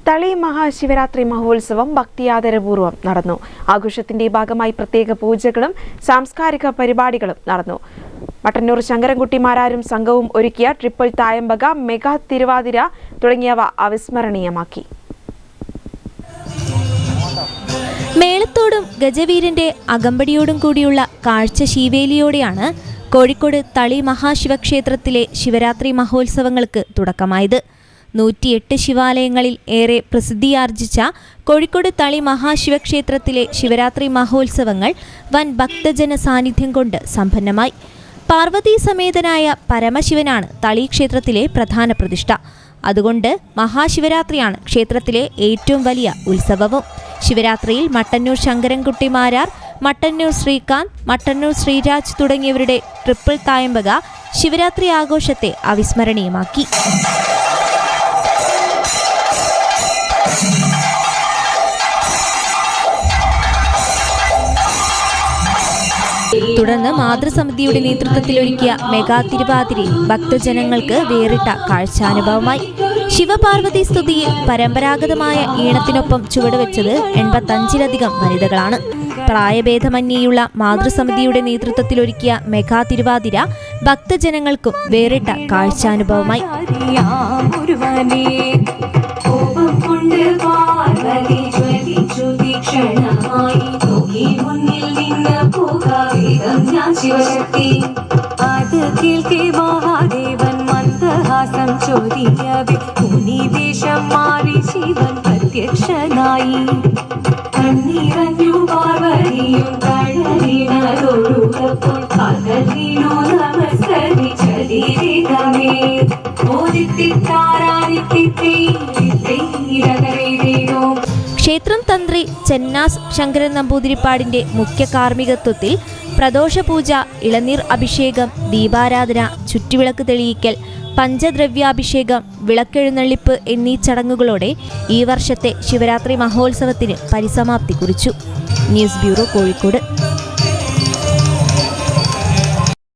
തളി മഹാശിവരാത്രി മഹോത്സവം ഭക്തിയാദരപൂർവ്വം നടന്നു. ആഘോഷത്തിന്റെ ഭാഗമായി പ്രത്യേക പൂജകളും സാംസ്കാരിക പരിപാടികളും നടന്നു. മട്ടന്നൂർ ശങ്കരൻകുട്ടിമാരാരും സംഘവും ഒരുക്കിയ ട്രിപ്പിൾ തായമ്പക, മെഗാ തിരുവാതിര തുടങ്ങിയവ അവിസ്മരണീയമാക്കി. മേളത്തോടും ഗജവീരന്റെ അകമ്പടിയോടും കൂടിയുള്ള കാഴ്ച ശീവേലിയോടെയാണ് കോഴിക്കോട് തളി മഹാശിവക്ഷേത്രത്തിലെ ശിവരാത്രി മഹോത്സവങ്ങൾക്ക് തുടക്കമായത്. 108 ശിവാലയങ്ങളിൽ ഏറെ പ്രസിദ്ധിയാർജിച്ച കോഴിക്കോട് തളി മഹാശിവക്ഷേത്രത്തിലെ ശിവരാത്രി മഹോത്സവങ്ങൾ വൻ ഭക്തജന സാന്നിധ്യം കൊണ്ട് സമ്പന്നമായി. പാർവതീ സമേതനായ പരമശിവനാണ് തളി ക്ഷേത്രത്തിലെ പ്രധാന പ്രതിഷ്ഠ. അതുകൊണ്ട് മഹാശിവരാത്രിയാണ് ക്ഷേത്രത്തിലെ ഏറ്റവും വലിയ ഉത്സവവും. ശിവരാത്രിയിൽ മട്ടന്നൂർ ശങ്കരൻകുട്ടിമാരാർ, മട്ടന്നൂർ ശ്രീകാന്ത്, മട്ടന്നൂർ ശ്രീരാജ് തുടങ്ങിയവരുടെ ട്രിപ്പിൾ തായമ്പക ശിവരാത്രി ആഘോഷത്തെ അവിസ്മരണീയമാക്കി. തുടർന്ന് മാതൃസമിതിയുടെ നേതൃത്വത്തിലൊരുക്കിയ മെഗാ തിരുവാതിരയിൽ ഭക്തജനങ്ങൾക്ക് വേറിട്ട കാഴ്ചാനുഭവമായി. ശിവപാർവതി സ്തുതിയിൽ പരമ്പരാഗതമായ ഈണത്തിനൊപ്പം ചുവടുവെച്ചത് 85-ലധികം വനിതകളാണ്. പ്രായഭേദമന്യേയുള്ള മാതൃസമിതിയുടെ നേതൃത്വത്തിലൊരുക്കിയ മെഗാ തിരുവാതിര ഭക്തജനങ്ങൾക്കും വേറിട്ട കാഴ്ചാനുഭവമായി. ശിവശക്തി അത് കേൾക്കെ മഹാദേവൻ മന്ദഹാസം ചൊരിയവേ മുനിവേഷം മാറി ശിവൻ പ്രത്യക്ഷനായി. കണ്ണീരഞ്ഞു പാർവതിയും കഴലിനൊഴുകപ്പോൾ പകലിനു നമസ്കരിച്ചതിരമേ മോദിത്തിത്താരാനിത്തിരകരേരോ. ക്ഷേത്രം തന്ത്രി ചെന്നാസ് ശങ്കരൻ നമ്പൂതിരിപ്പാടിന്റെ മുഖ്യ കാർമ്മികത്വത്തിൽ പ്രദോഷപൂജ, ഇളനീർ അഭിഷേകം, ദീപാരാധന, ചുറ്റുവിളക്ക് തെളിയിക്കൽ, പഞ്ചദ്രവ്യാഭിഷേകം, വിളക്കെഴുന്നള്ളിപ്പ് എന്നീ ചടങ്ങുകളോടെ ഈ വർഷത്തെ ശിവരാത്രി മഹോത്സവത്തിന് പരിസമാപ്തി കുറിച്ചു. News bureau, Kozhikode.